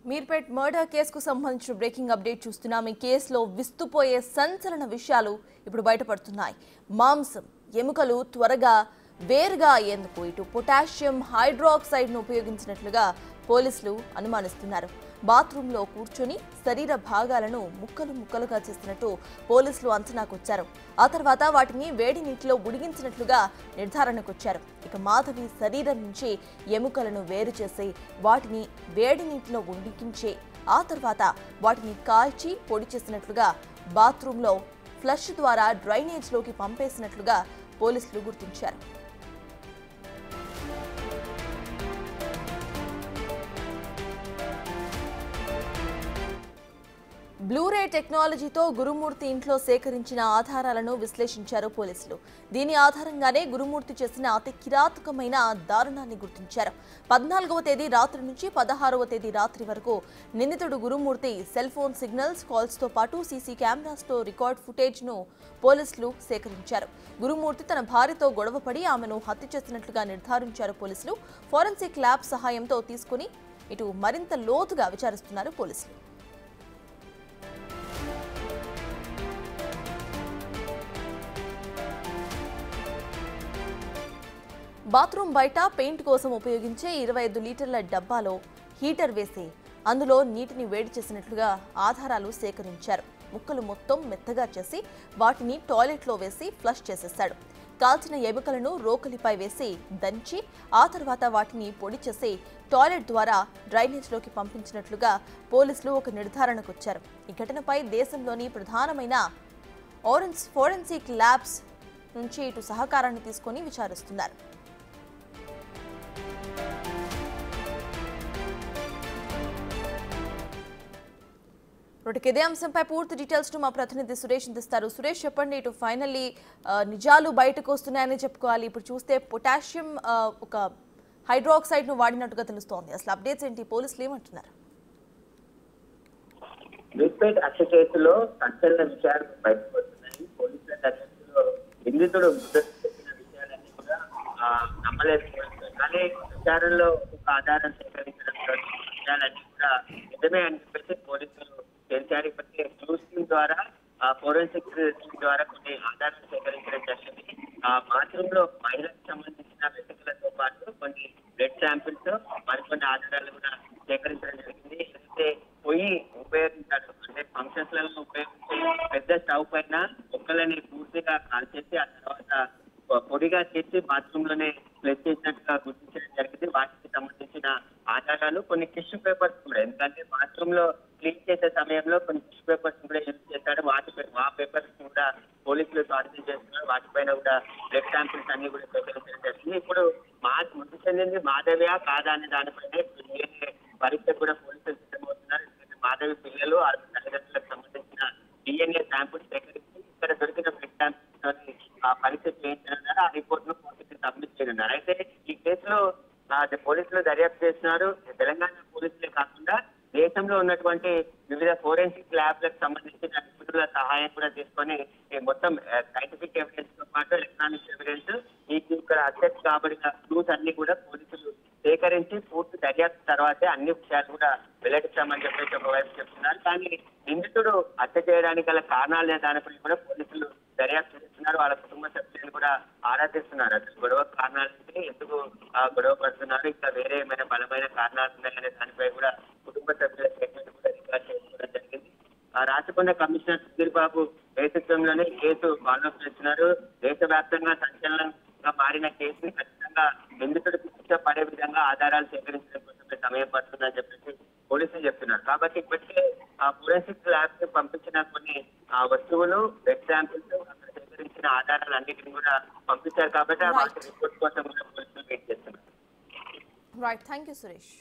Meerpet murder కేసుకు సంబంధించిన breaking update చూస్తున్నాం. ఈ కేసులో విస్తుపోయే సంచలన విషయాలు ఇప్పుడు బయటపడుతున్నాయి. మాంసం, ఎముకలు త్వరగా వేరుగా అయ్యేందుకు ఇటు పొటాషియం హైడ్రాక్సైడ్ను ఉపయోగించినట్లుగా పోలీసులు అనుమానిస్తున్నారు. బాత్రూంలో కూర్చొని శరీర భాగాలను ముక్కలు ముక్కలుగా చేసినట్టు పోలీసులు అంచనాకొచ్చారు. ఆ తర్వాత వాటిని వేడి నీటిలో ఉడికించినట్లుగా నిర్ధారణకొచ్చారు. ఇక మాధవి శరీరం నుంచి ఎముకలను వేరు చేసి వాటిని వేడి నీటిలో ఉడికించి ఆ తర్వాత వాటిని కాల్చి పొడి చేసినట్లుగా బాత్రూంలో ఫ్లష్ ద్వారా డ్రైనేజ్లోకి పంపేసినట్లుగా పోలీసులు గుర్తించారు. బ్లూరే టెక్నాలజీతో గురుమూర్తి ఇంట్లో సేకరించిన ఆధారాలను విశ్లేషించారు పోలీసులు. దీని ఆధారంగానే గురుమూర్తి చేసిన అతి కిరాతకమైన దారుణాన్ని గుర్తించారు. 14వ తేదీ రాత్రి నుంచి 16వ తేదీ రాత్రి వరకు నిందితుడు గురుమూర్తి సెల్ ఫోన్ సిగ్నల్స్, కాల్స్తో పాటు సీసీ కెమెరాస్తో రికార్డ్ ఫుటేజ్ను పోలీసులు సేకరించారు. గురుమూర్తి తన భార్యతో గొడవపడి ఆమెను హత్య చేసినట్లుగా నిర్ధారించారు పోలీసులు. ఫోరెన్సిక్ ల్యాబ్ సహాయంతో తీసుకుని ఇటు మరింత లోతుగా విచారిస్తున్నారు పోలీసులు. బాత్రూం బయట పెయింట్ కోసం ఉపయోగించే 25 లీటర్ల డబ్బాలో హీటర్ వేసి అందులో నీటిని వేడి చేసినట్లుగా ఆధారాలు సేకరించారు. ముక్కలు మొత్తం మెత్తగా చేసి వాటిని టాయిలెట్లో వేసి ఫ్లష్ చేసేశాడు. కాల్చిన ఎముకలను రోకలిపై వేసి దంచి ఆ తర్వాత వాటిని పొడి చేసి టాయిలెట్ ద్వారా డ్రైనేజ్లోకి పంపించినట్లుగా పోలీసులు ఒక నిర్ధారణకొచ్చారు. ఈ ఘటనపై దేశంలోని ప్రధానమైన ఫోరెన్సిక్ ల్యాబ్స్ నుంచి ఇటు సహకారాన్ని తీసుకొని విచారిస్తున్నారు. ఇదే అంశంపై పూర్తి డీటెయిల్స్ మా ప్రతినిధి సురేష్ అందిస్తారు. సురేష్, చెప్పండి, ఇటు ఫైనల్లీ నిజాలు బయటకు వస్తున్నాయని చెప్పుకోవాలి. ఇప్పుడు చూస్తే పొటాషియం ఒక హైడ్రాక్సైడ్ ను వాడినట్టుగా తెలుస్తోంది. అసలు అప్డేట్స్ ఏంటి? పోలీసులు ఏమంటున్నారు? మీర్పేట్ హత్య కేసులో సంచలన విషయాలు బయటకు వస్తున్నాయి. పోలీసుల దర్యాప్తులో నిందితుడు చెప్పిన విషయాలన్నీ కూడా నమ్మలేకపోతున్నారు. కానీ విచారణలో ఒక ఆధారం సేకరించడం విషయాలన్నీ కూడా నిజమే అని చెప్పేసి పోలీసులు తెలిసారు. ఇప్పటికే న్యూస్ టీమ్ ద్వారా ఫోరెన్సిక్ టీమ్ ద్వారా కొన్ని ఆధారాలు సేకరించడం జరిగింది. బాత్రూమ్ లో మహిళలకు సంబంధించిన వెంట్రుకలతో పాటు కొన్ని బ్లడ్ శాంపిల్స్ మరికొన్ని ఆధారాలు కూడా సేకరించడం జరిగింది. ఏదైతే పొయ్యి ఉపయోగించాడు అంటే ఫంక్షన్స్ లలో ఉపయోగించే పెద్ద స్టవ్ పైన మొక్కలని పూర్తిగా కాల్చేసి ఆ తర్వాత పొడిగా చేసి బాత్రూమ్ లోనే ప్లేస్ చేసినట్టుగా గుర్తించడం జరిగింది. వాటికి సంబంధించిన ఆధారాలు కొన్ని టిష్యూ పేపర్స్ కూడా, ఎందుకంటే బాత్రూమ్ లో క్లీన్ చేసే సమయంలో కొన్ని టిష్యూ పేపర్స్ కూడా యూజ్ చేశాడు. ఆ పేపర్స్ కూడా పోలీసులు స్వాధీనం చేస్తున్నారు. వాటిపైన కూడా బ్లడ్ శాంపిల్స్ అన్ని కూడా సేకరించడం జరిగింది. ఇప్పుడు మృతి చెందింది మాధవ్యా కాదా అనే దానిపైన పరీక్ష కూడా పోలీసులు సిద్ధమవుతున్నారు. ఎందుకంటే మాధవి పిల్లలు ఆ తల్లిదండ్రులకు సంబంధించిన DNA శాంపిల్స్ సేకరించి ఇక్కడ దొరికిన బ్లడ్ శాంపిల్స్ పరీక్ష చేయించనున్నారు. ఆ రిపోర్ట్ ను కోర్టుకి సబ్మిట్ చేయనున్నారు. అయితే ఈ కేసులో పోలీసులు దర్యాప్తు చేస్తున్నారు. తెలంగాణ పోలీసులే కాకుండా దేశంలో ఉన్నటువంటి వివిధ ఫోరెన్సిక్ ల్యాబ్లకు సంబంధించిన నిపుణుల సహాయం కూడా తీసుకొని మొత్తం సైంటిఫిక్ ఎవిడెన్స్ తో పాటు ఎలక్ట్రానిక్ ఎవిడెన్స్ ఇక్కడ అసెస్ కాబడిన క్లూస్ అన్ని కూడా పోలీసులు సేకరించి పూర్తి దర్యాప్తు తర్వాతే అన్ని విషయాలు కూడా వెల్లడిస్తామని చెప్పేసి ఒకవైపు చెప్తున్నారు. కానీ నిందితుడు హత్య చేయడానికి గల కారణాలనే దానిపై కూడా పోలీసులు దర్యాప్తు చేస్తున్నారు. వాళ్ళ కుటుంబ సభ్యులను కూడా ఆరాధిస్తున్నారు. అసలు గొడవ కారణాలంటే ఎందుకు గొడవ పడుతున్నారు, ఇంకా వేరే ఏమైనా బలమైన కారణాలు ఉన్నాయనే దానిపై కూడా కుటుంబ సభ్యుల స్టేట్మెంట్ కూడా రికార్డ్ చేసుకోవడం జరిగింది. Rachakonda commissioner Sudheer Babu నేతృత్వంలోనే case follow up చేస్తున్నారు. దేశవ్యాప్తంగా సంచలనంగా మారిన కేసుని ఖచ్చితంగా నిందితుడికి శిక్ష పడే విధంగా ఆధారాలు సేకరించడం కోసమే సమయం పడుతుందని చెప్పేసి పోలీసులు చెప్తున్నారు. కాబట్టి ఇప్పటికే ఫోరెన్సిక్ ల్యాబ్ కి పంపించిన కొన్ని వస్తువులు, బ్లడ్ శాంపిల్స్, అక్కడ సేకరించిన ఆధారాలు అన్నిటిని కూడా పంపించారు. కాబట్టి వాటి రిపోర్ట్ కోసం కూడా పోలీసులు వెయిట్ చేస్తున్నారు. Right, thank you Suresh.